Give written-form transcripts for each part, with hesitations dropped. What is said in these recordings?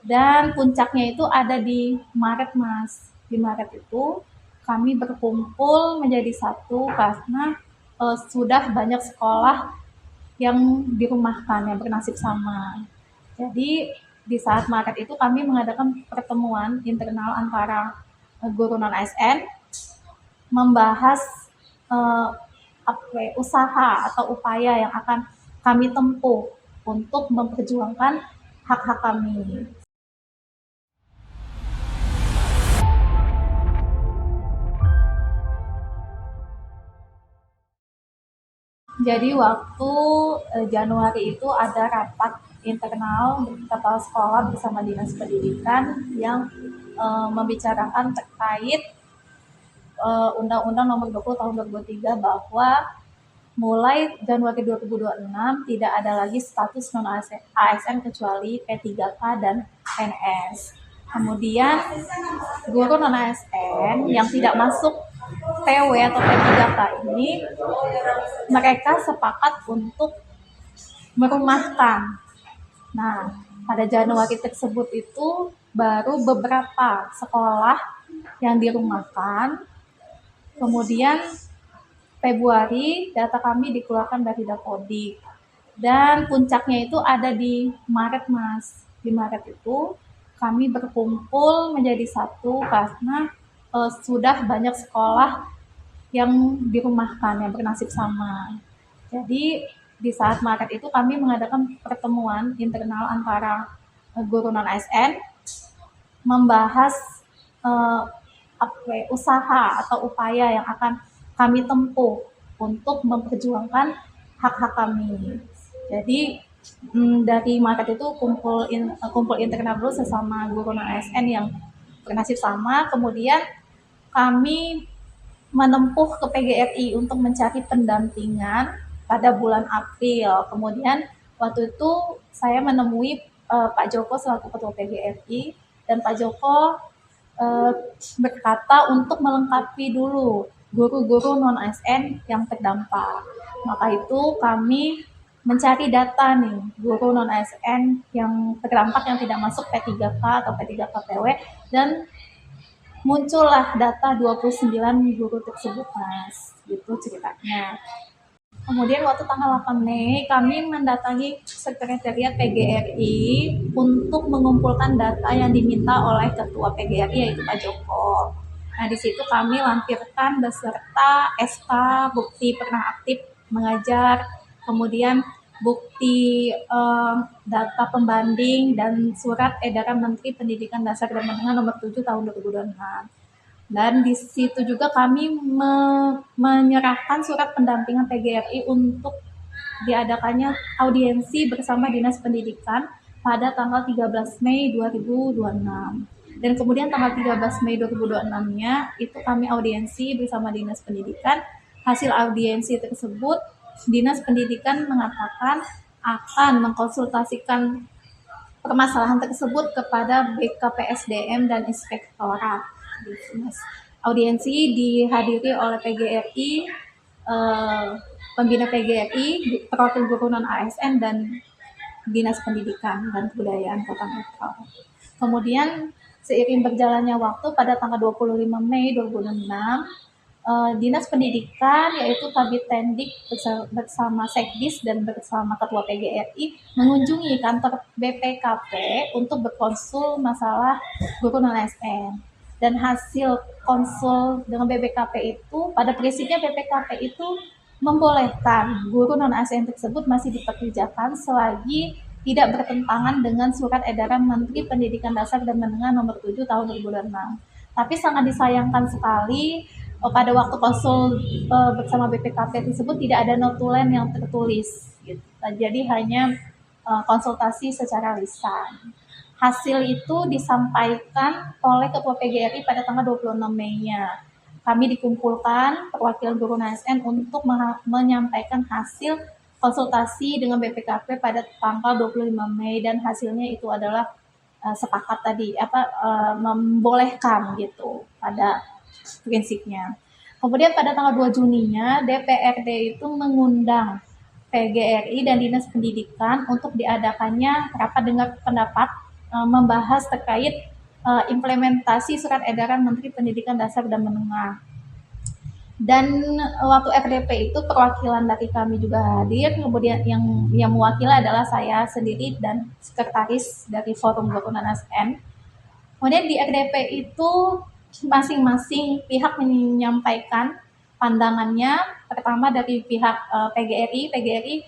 Dan puncaknya itu ada di Maret, Mas. Di Maret itu kami berkumpul menjadi satu karena sudah banyak sekolah yang dirumahkan, yang bernasib sama. Jadi di saat Maret itu kami mengadakan pertemuan internal antara guru non ASN membahas eh, usaha atau upaya yang akan kami tempuh untuk memperjuangkan hak-hak kami. Jadi waktu Januari itu ada rapat internal kepala sekolah bersama dinas pendidikan yang membicarakan terkait Undang-Undang Nomor 20 Tahun 2003 bahwa mulai Januari 2026 tidak ada lagi status non ASN kecuali P3K dan PNS. Kemudian guru non ASN yang tidak masuk PW atau P3K ini mereka sepakat untuk merumahkan. Nah, pada Januari tersebut itu baru beberapa sekolah yang dirumahkan. Kemudian Februari data kami dikeluarkan dari Dapodik. Dan puncaknya itu ada di Maret, Mas. Di Maret itu kami berkumpul menjadi satu karena sudah banyak sekolah yang dirumahkan, yang bernasib sama. Jadi di saat Maret itu kami mengadakan pertemuan internal antara guru non ASN membahas eh, usaha atau upaya yang akan kami tempuh untuk memperjuangkan hak-hak kami. Jadi dari Maret itu kumpul internal dulu sesama guru non ASN yang bernasib sama, kemudian kami menempuh ke PGRI untuk mencari pendampingan pada bulan April. Kemudian waktu itu saya menemui Pak Joko selaku Ketua PGRI dan Pak Joko berkata untuk melengkapi dulu guru-guru non ASN yang terdampak. Maka itu kami mencari data nih guru non ASN yang terdampak yang tidak masuk P3K atau P3KPW dan muncullah data 29 guru tersebut, Mas. Gitu ceritanya. Kemudian waktu tanggal 8 Mei kami mendatangi sekretariat PGRI untuk mengumpulkan data yang diminta oleh ketua PGRI yaitu Pak Joko. Nah, di situ kami lampirkan beserta SK bukti pernah aktif mengajar, kemudian bukti data pembanding dan surat edaran Menteri Pendidikan Dasar dan Menengah nomor 7 tahun 2026. Dan di situ juga kami menyerahkan surat pendampingan PGRI untuk diadakannya audiensi bersama Dinas Pendidikan pada tanggal 13 Mei 2026. Dan kemudian tanggal 13 Mei 2026-nya itu kami audiensi bersama Dinas Pendidikan. Hasil audiensi tersebut Dinas Pendidikan mengatakan akan mengkonsultasikan permasalahan tersebut kepada BKPSDM dan Inspektorat. Audiensi dihadiri oleh PGRI, pembina PGRI, perwakilan guru non ASN dan Dinas Pendidikan dan Kebudayaan Kota Metro. Kemudian seiring berjalannya waktu pada tanggal 25 Mei 2006 Dinas Pendidikan yaitu Kabid Tendik bersama Sekdis dan bersama Ketua PGRI mengunjungi kantor BPKP untuk berkonsul masalah guru non ASN. Dan hasil konsul dengan BPKP itu, pada prinsipnya BPKP itu membolehkan guru non ASN tersebut masih dipekerjakan selagi tidak bertentangan dengan surat edaran Menteri Pendidikan Dasar dan Menengah nomor 7 tahun 2006. Tapi sangat disayangkan sekali pada waktu konsul bersama BPKP tersebut tidak ada notulen yang tertulis. Gitu. Jadi hanya konsultasi secara lisan. Hasil itu disampaikan oleh Ketua PGRI pada tanggal 26 Mei-nya. Kami dikumpulkan perwakilan guru ASN untuk menyampaikan hasil konsultasi dengan BPKP pada tanggal 25 Mei dan hasilnya itu adalah sepakat tadi membolehkan gitu pada prinsipnya. Kemudian pada tanggal 2 Juninya DPRD itu mengundang PGRI dan Dinas Pendidikan untuk diadakannya rapat dengar pendapat membahas terkait implementasi surat edaran Menteri Pendidikan Dasar dan Menengah. Dan waktu RDP itu perwakilan dari kami juga hadir, kemudian yang mewakili adalah saya sendiri dan sekretaris dari Forum Guru Non-ASN. Kemudian di RDP itu masing-masing pihak menyampaikan pandangannya. Pertama dari pihak PGRI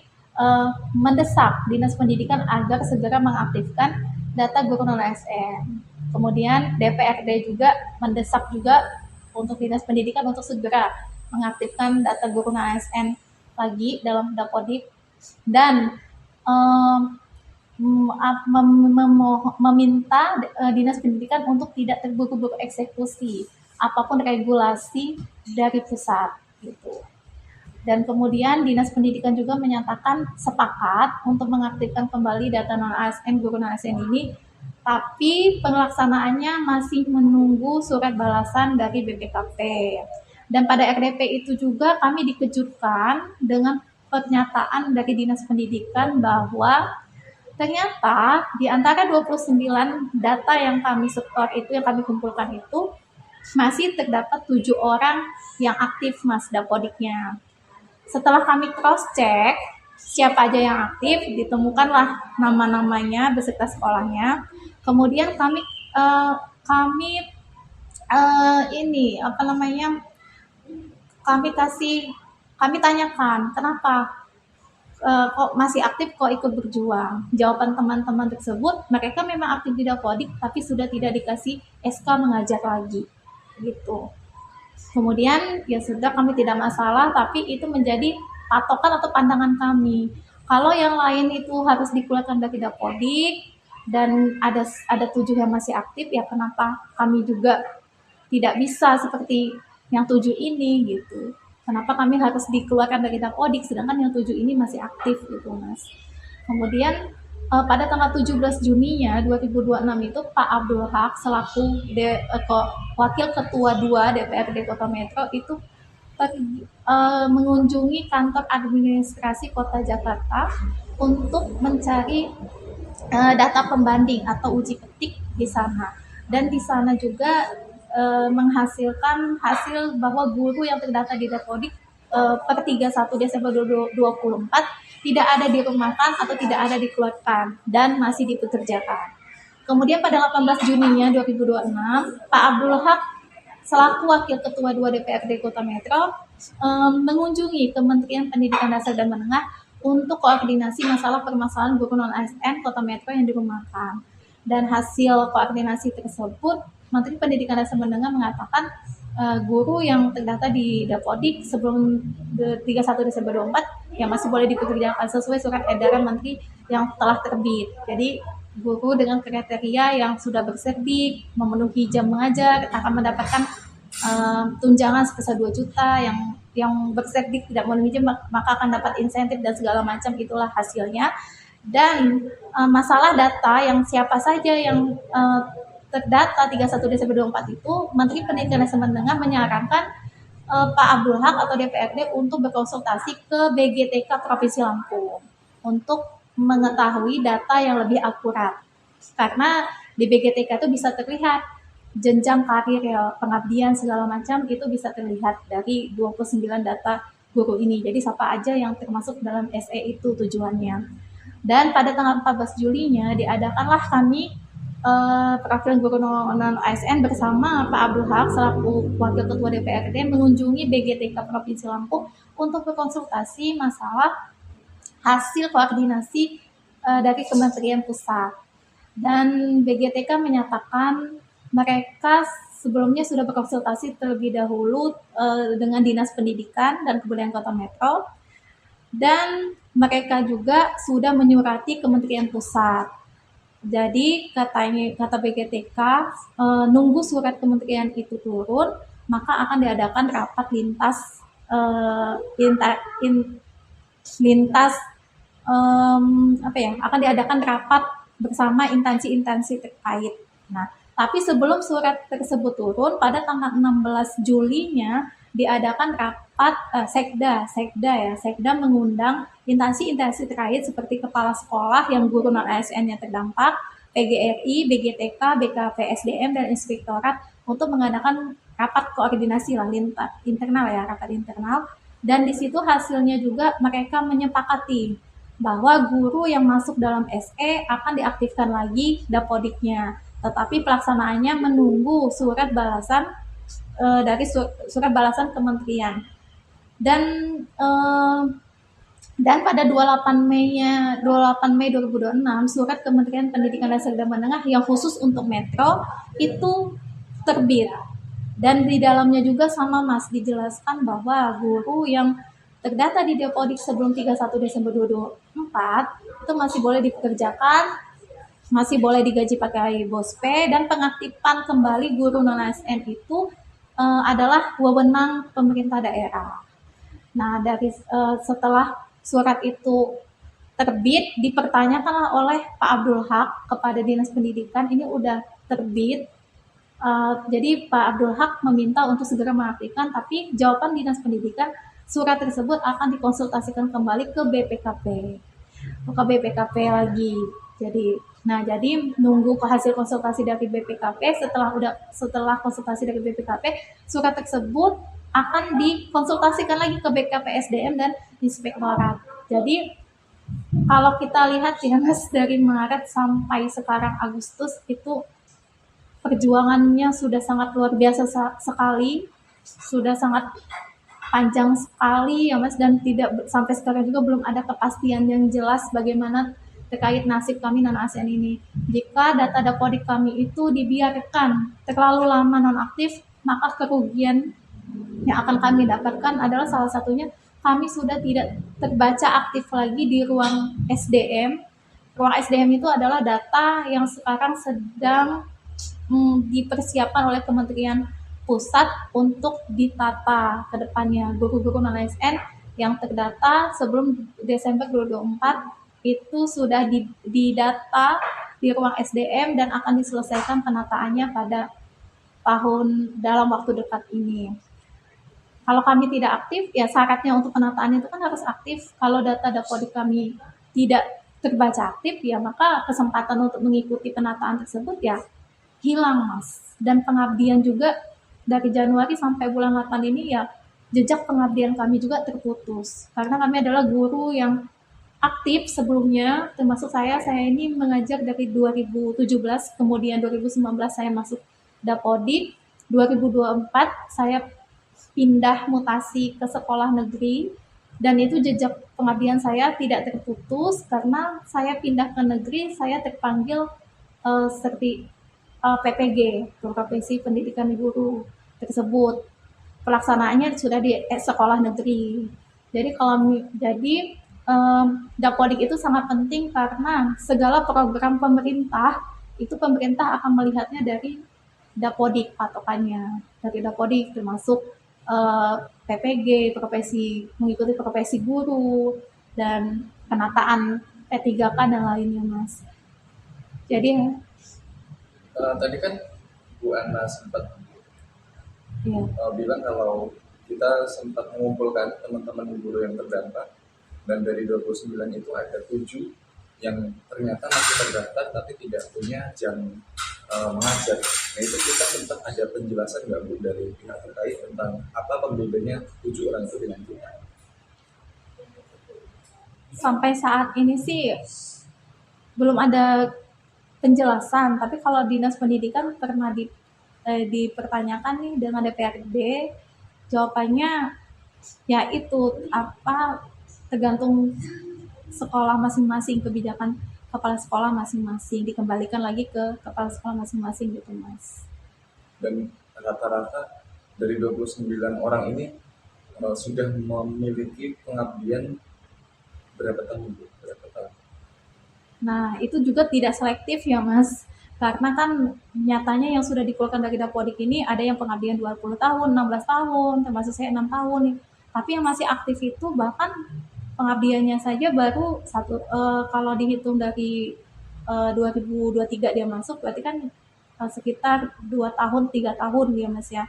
mendesak Dinas Pendidikan agar segera mengaktifkan data guru non-ASN. Kemudian DPRD juga mendesak juga untuk Dinas Pendidikan untuk segera mengaktifkan data guru non-ASN lagi dalam Dapodik dan meminta Dinas Pendidikan untuk tidak terburu-buru eksekusi apapun regulasi dari pusat gitu. Dan kemudian Dinas Pendidikan juga menyatakan sepakat untuk mengaktifkan kembali data non-ASN guru non-ASN ini, tapi pelaksanaannya masih menunggu surat balasan dari BPKP. Dan pada RDP itu juga kami dikejutkan dengan pernyataan dari Dinas Pendidikan bahwa ternyata di antara 29 data yang kami setor itu, yang kami kumpulkan itu, masih terdapat 7 orang yang aktif Mas Dapodiknya. Setelah kami cross check siapa aja yang aktif, ditemukanlah nama-namanya beserta sekolahnya. Kemudian kami kami tanyakan kenapa kok masih aktif, kok ikut berjuang. Jawaban teman-teman tersebut, mereka memang aktif di Dapodik tapi sudah tidak dikasih SK mengajar lagi gitu. Kemudian ya sudah, kami tidak masalah, tapi itu menjadi patokan atau pandangan kami. Kalau yang lain itu harus dikeluarkan dari Dapodik dan ada 7 yang masih aktif, ya kenapa kami juga tidak bisa seperti yang 7 ini gitu. Kenapa kami harus dikeluarkan dari Dapodik sedangkan yang 7 ini masih aktif gitu Mas. Kemudian pada tanggal 17 Juninya 2026 itu Pak Abdul Haq selaku Wakil Ketua 2 DPRD Kota Metro itu mengunjungi kantor administrasi Kota Jakarta untuk mencari data pembanding atau uji petik di sana. Dan di sana juga menghasilkan hasil bahwa guru yang terdata di Dapodik per 31 Desember 2024 tidak ada dirumahkan atau tidak ada dikeluarkan dan masih dipekerjakan. Kemudian pada 18 Juninya 2026, Pak Abdul Haq selaku Wakil Ketua 2 DPRD Kota Metro mengunjungi Kementerian Pendidikan Dasar dan Menengah untuk koordinasi masalah permasalahan guru non-ASN Kota Metro yang dirumahkan. Dan hasil koordinasi tersebut, Menteri Pendidikan Dasar dan Menengah mengatakan guru yang terdata di Dapodik sebelum 31 Desember 2024 yang masih boleh dipekerjakan sesuai surat edaran Menteri yang telah terbit. Jadi guru dengan kriteria yang sudah berserdik, memenuhi jam mengajar akan mendapatkan tunjangan sebesar 2 juta, yang berserdik tidak memenuhi jam maka akan dapat insentif dan segala macam, itulah hasilnya. Dan masalah data yang siapa saja yang terdata 31 Desember 2024 itu, Menteri Pendidikan Dasar dan Menengah menyarankan Pak Abdul Haq atau DPRD untuk berkonsultasi ke BGTK Provinsi Lampung untuk mengetahui data yang lebih akurat. Karena di BGTK itu bisa terlihat jenjang karir ya, pengabdian segala macam itu bisa terlihat dari 29 data guru ini. Jadi siapa aja yang termasuk dalam SE itu tujuannya. Dan pada tanggal 14 Julinya diadakanlah kami perwakilan guru non-ASN bersama Pak Abdul Haq selaku Wakil Ketua DPRD mengunjungi BGTK Provinsi Lampung untuk berkonsultasi masalah hasil koordinasi dari Kementerian Pusat. Dan BGTK menyatakan mereka sebelumnya sudah berkonsultasi terlebih dahulu dengan Dinas Pendidikan dan Kebudayaan Kota Metro, dan mereka juga sudah menyurati Kementerian Pusat. Jadi kata BGTK nunggu surat kementerian itu turun, maka akan diadakan rapat akan diadakan rapat bersama instansi-instansi terkait. Nah, tapi sebelum surat tersebut turun, pada tanggal 16 Julinya diadakan rapat Sekda mengundang instansi-instansi terkait seperti kepala sekolah yang guru non-ASN yang terdampak, PGRI, BGTK, BKPSDM, dan Inspektorat untuk mengadakan rapat koordinasi lah internal ya, rapat internal. Dan di situ hasilnya juga mereka menyepakati bahwa guru yang masuk dalam SE akan diaktifkan lagi dapodiknya, tetapi pelaksanaannya menunggu surat balasan dari surat balasan kementerian. Dan pada 28 Mei 2026 surat Kementerian Pendidikan Dasar dan Menengah yang khusus untuk Metro itu terbit, dan di dalamnya juga sama Mas dijelaskan bahwa guru yang terdata di Dapodik sebelum 31 Desember 2024 itu masih boleh dipekerjakan, masih boleh digaji pakai BOSPE, dan pengaktifan kembali guru non-ASN itu adalah wewenang pemerintah daerah. Nah, setelah surat itu terbit, dipertanyakanlah oleh Pak Abdul Haq kepada Dinas Pendidikan, ini udah terbit. Jadi Pak Abdul Haq meminta untuk segera mengaktifkan, tapi jawaban Dinas Pendidikan, surat tersebut akan dikonsultasikan kembali ke BPKP lagi. Jadi nunggu hasil konsultasi dari BPKP. Setelah konsultasi dari BPKP, surat tersebut akan dikonsultasikan lagi ke BKPSDM dan Inspektorat. Jadi kalau kita lihat ya Mas, dari Maret sampai sekarang Agustus itu perjuangannya sudah sangat luar biasa sekali, sudah sangat panjang sekali ya Mas, dan sampai sekarang juga belum ada kepastian yang jelas bagaimana terkait nasib kami non-ASN ini. Jika data Dapodik kami itu dibiarkan terlalu lama nonaktif, maka kerugian yang akan kami dapatkan adalah salah satunya kami sudah tidak terbaca aktif lagi di ruang SDM. Ruang SDM itu adalah data yang sekarang sedang dipersiapkan oleh Kementerian Pusat untuk ditata ke depannya. Guru-guru non-ASN yang terdata sebelum Desember 2024 itu sudah didata di ruang SDM dan akan diselesaikan penataannya pada dalam waktu dekat ini. Kalau kami tidak aktif, ya syaratnya untuk penataan itu kan harus aktif. Kalau data Dapodik kami tidak terbaca aktif, ya maka kesempatan untuk mengikuti penataan tersebut ya hilang Mas. Dan pengabdian juga dari Januari sampai bulan 8 ini ya jejak pengabdian kami juga terputus. Karena kami adalah guru yang aktif sebelumnya, termasuk saya ini mengajar dari 2017, kemudian 2019 saya masuk Dapodik, 2024 saya pindah mutasi ke sekolah negeri, dan itu jejak pengabdian saya tidak terputus karena saya pindah ke negeri, saya terpanggil PPG, Profesi Pendidikan Guru tersebut. Pelaksanaannya sudah di sekolah negeri. Jadi Dapodik itu sangat penting karena segala program pemerintah itu pemerintah akan melihatnya dari Dapodik patokannya. Dari Dapodik termasuk PPG, mengikuti profesi guru, dan penataan P3K dan lainnya Mas. Jadi tadi kan Bu Anna sempat bilang kalau kita sempat mengumpulkan teman-teman guru yang terdaftar, dan dari 29 itu ada 7 yang ternyata masih terdaftar tapi tidak punya jam mengajar. Nah itu kita sempat ada penjelasan nggak Bu dari pihak terkait tentang apa pembedanya 7 orang itu dengan kita? Sampai saat ini sih belum ada penjelasan, tapi kalau Dinas Pendidikan pernah dipertanyakan nih dengan DPRD, jawabannya ya itu tergantung sekolah masing-masing, kebijakan kepala sekolah masing-masing, dikembalikan lagi ke kepala sekolah masing-masing gitu Mas. Dan rata-rata dari 29 orang ini sudah memiliki pengabdian berapa tahun? Nah itu juga tidak selektif ya Mas, karena kan nyatanya yang sudah dikeluarkan dari Dapodik ini ada yang pengabdian 20 tahun, 16 tahun, termasuk saya 6 tahun nih. Tapi yang masih aktif itu bahkan pengabdiannya saja baru kalau dihitung dari 2023 dia masuk, berarti kan sekitar 2 tahun 3 tahun dia Mas ya,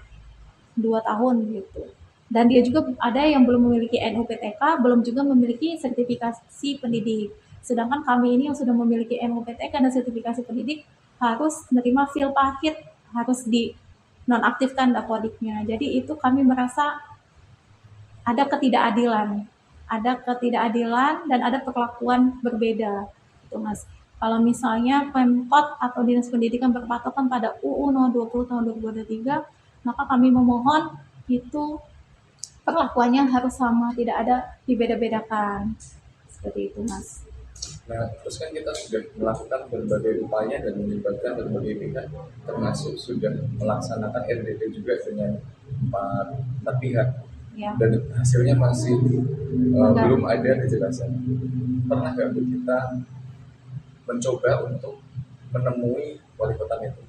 2 tahun gitu. Dan dia juga ada yang belum memiliki NUPTK, belum juga memiliki sertifikasi pendidik. Sedangkan kami ini yang sudah memiliki MUPTK dan sertifikasi pendidik harus menerima fil pahit, harus di nonaktifkan dapodiknya. Jadi itu kami merasa ada ketidakadilan dan ada perlakuan berbeda. Itu Mas. Kalau misalnya Pemkot atau Dinas Pendidikan berpatokan pada UU No 20 tahun 2023, maka kami memohon itu perlakuannya harus sama, tidak ada dibeda-bedakan. Seperti itu Mas. Nah, terus kan kita sudah melakukan berbagai upaya dan melibatkan berbagai pihak, termasuk sudah melaksanakan RDP juga dengan empat pihak, Ya. dan hasilnya masih belum ada kejelasan. Pernah nggak Bu kita mencoba untuk menemui wali kota itu?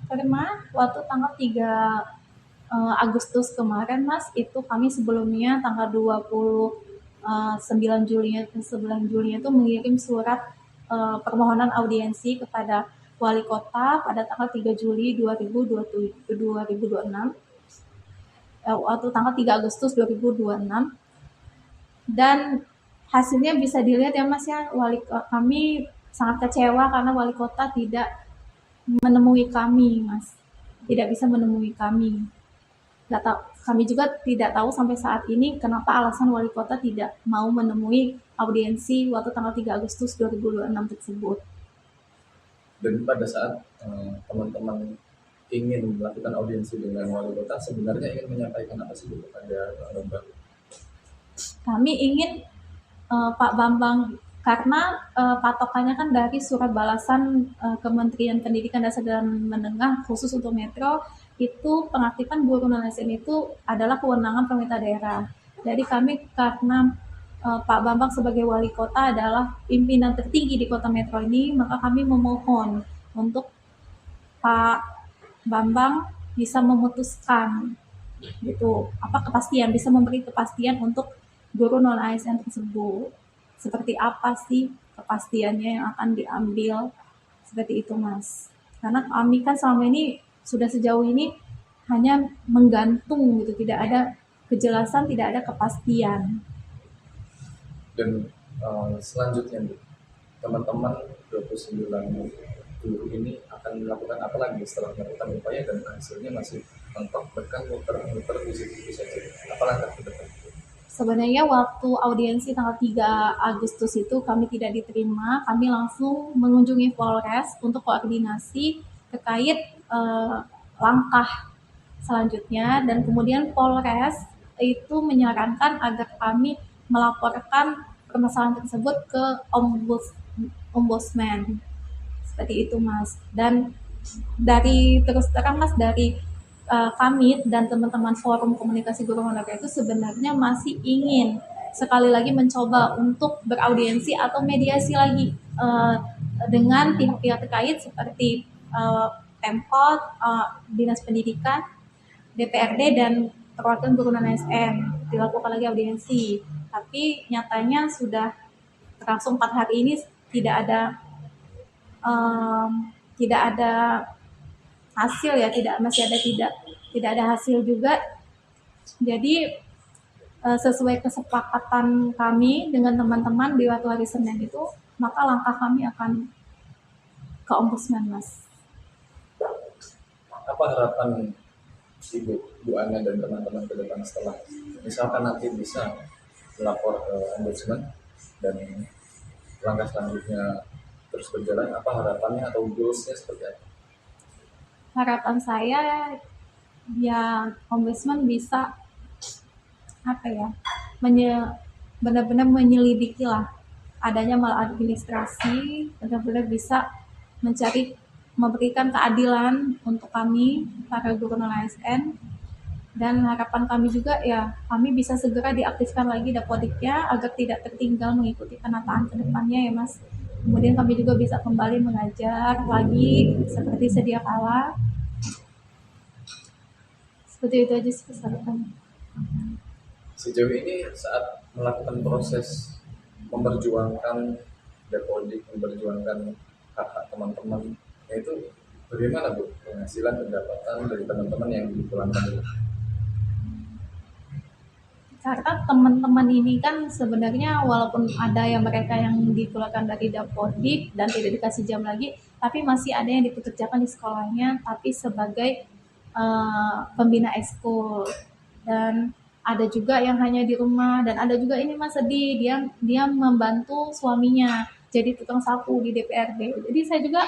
Karena waktu tanggal 3 Agustus kemarin Mas, itu kami sebelumnya tanggal 29 Juli itu mengirim surat permohonan audiensi kepada wali kota pada tanggal 3 Juli 2026, waktu tanggal 3 Agustus 2026, dan hasilnya bisa dilihat ya Mas ya, kami sangat kecewa karena wali kota tidak menemui kami Mas, tidak bisa menemui kami. Nggak tahu, kami juga tidak tahu sampai saat ini kenapa alasan wali kota tidak mau menemui audiensi waktu tanggal 3 Agustus 2026 tersebut. Dan pada saat teman-teman ingin melakukan audiensi dengan wali kota, sebenarnya ingin menyampaikan apa sih kepada Pak Bambang? Kami ingin Pak Bambang, karena patokannya kan dari surat balasan Kementerian Pendidikan Dasar dan Menengah khusus untuk Metro, itu pengaktifan guru non-ASN itu adalah kewenangan pemerintah daerah. Jadi kami, karena Pak Bambang sebagai wali kota adalah pimpinan tertinggi di kota Metro ini, maka kami memohon untuk Pak Bambang bisa memutuskan gitu, kepastian, bisa memberi kepastian untuk guru non ASN tersebut. Seperti apa sih kepastiannya yang akan diambil, seperti itu Mas. Karena kami kan selama ini sudah sejauh ini hanya menggantung gitu, tidak ada kejelasan, tidak ada kepastian. Dan selanjutnya teman-teman 29 guru ini akan melakukan apa lagi setelah melakukan upaya dan hasilnya masih mentok, bahkan muter-muter di situ saja? Apa langkah ke depan? Sebenarnya waktu audiensi tanggal 3 Agustus itu kami tidak diterima, kami langsung mengunjungi Polres untuk koordinasi terkait langkah selanjutnya, dan kemudian Polres itu menyarankan agar kami melaporkan permasalahan tersebut ke Ombudsman. Seperti itu Mas. Dan dari terus terang Mas, dari kami dan teman-teman forum komunikasi guru honorer itu sebenarnya masih ingin sekali lagi mencoba untuk beraudiensi atau mediasi lagi dengan pihak-pihak terkait seperti Pemkot, Dinas Pendidikan, DPRD, dan perwakilan guru non-ASN, dilakukan lagi audiensi. Tapi nyatanya sudah berlangsung 4 hari ini tidak ada hasil ya, tidak ada hasil juga. Jadi sesuai kesepakatan kami dengan teman-teman di waktu hari Senin itu, maka langkah kami akan ke Ombudsman Mas. Apa harapan Ibu, Bu Ana dan teman-teman ke depan setelah misalkan nanti bisa melapor ke Ombudsman dan langkah selanjutnya terus berjalan, apa harapannya atau goalsnya seperti apa? Harapan saya ya Ombudsman bisa benar-benar menyelidiki lah adanya maladministrasi, benar-benar bisa memberikan keadilan untuk kami para guru non ASN. Dan harapan kami juga ya kami bisa segera diaktifkan lagi dapodiknya agar tidak tertinggal mengikuti penataan ke depannya ya Mas. Kemudian kami juga bisa kembali mengajar lagi seperti sedia kala. Seperti itu aja sih harapannya. Sejauh ini saat melakukan proses memperjuangkan dapodik, memperjuangkan hak-hak teman-teman, itu bagaimana Bu penghasilan pendapatan dari teman-teman yang dipulangkan itu? Karena teman-teman ini kan sebenarnya walaupun ada yang mereka yang dikeluarkan dari Dapodik dan tidak dikasih jam lagi, tapi masih ada yang dipekerjakan di sekolahnya tapi sebagai pembina ekskul, dan ada juga yang hanya di rumah, dan ada juga ini Mas sedih, dia membantu suaminya jadi tukang sapu di DPRD. Jadi saya juga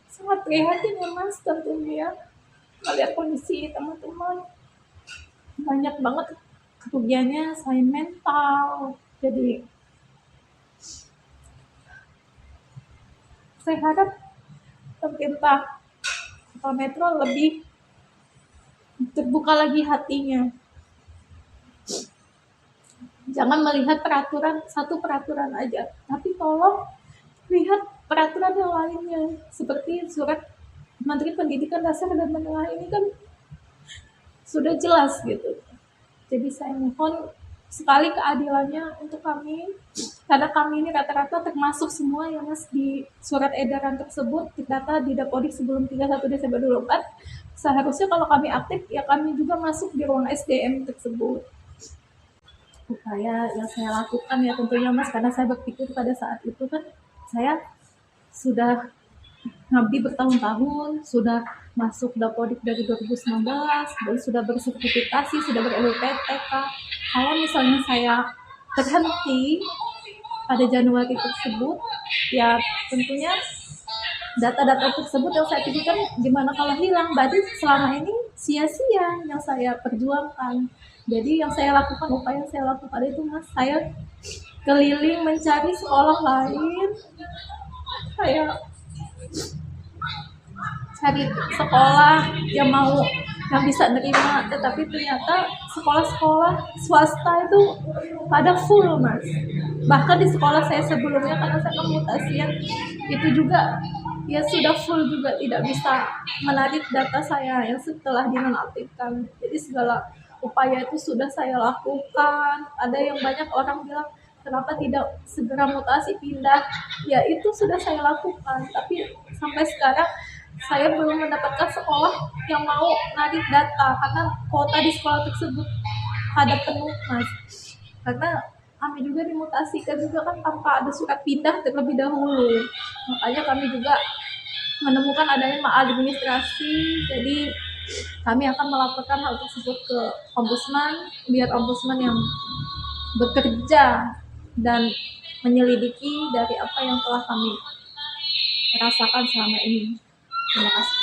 sangat prihatin ya Mas, tentunya melihat kondisi teman-teman banyak banget kerugiannya selain mental. Jadi saya harap pemerintah Kota Metro lebih terbuka lagi hatinya, jangan melihat peraturan, satu peraturan aja, tapi tolong lihat peraturan yang lainnya, seperti surat Menteri Pendidikan Dasar dan Menengah ini kan sudah jelas gitu. Jadi saya mohon sekali keadilannya untuk kami, karena kami ini rata-rata termasuk semua yang Mas di surat edaran tersebut, data di Dapodik sebelum 31 Desember 2024. Seharusnya kalau kami aktif, ya kami juga masuk di ruang SDM tersebut. Upaya yang saya lakukan ya tentunya Mas, karena saya berpikir pada saat itu kan saya sudah ngabdi bertahun-tahun, sudah masuk Dapodik dari 2019 dan sudah bersertifikasi, sudah ber-LPTK. Kalau misalnya saya terhenti pada Januari tersebut, ya tentunya data-data tersebut yang saya tujukan gimana kalau hilang, berarti selama ini sia-sia yang saya perjuangkan. Jadi yang saya lakukan, upaya yang saya lakukan itu Mas, saya keliling mencari sekolah lain, saya cari sekolah yang mau, yang bisa nerima, tetapi ternyata sekolah-sekolah swasta itu pada full Mas. Bahkan di sekolah saya sebelumnya, karena saya pemutasian, itu juga ya sudah full juga, tidak bisa menarik data saya yang setelah dinonaktifkan. Jadi segala upaya itu sudah saya lakukan. Ada yang banyak orang bilang kenapa tidak segera mutasi pindah, ya itu sudah saya lakukan, tapi sampai sekarang saya belum mendapatkan sekolah yang mau narik data karena kuota di sekolah tersebut ada penuh Mas. Karena kami juga dimutasikan juga kan tanpa ada surat pindah terlebih dahulu, makanya kami juga menemukan adanya maladministrasi. Jadi kami akan melaporkan hal tersebut ke Ombudsman, biar Ombudsman yang bekerja dan menyelidiki dari apa yang telah kami rasakan selama ini. Terima kasih.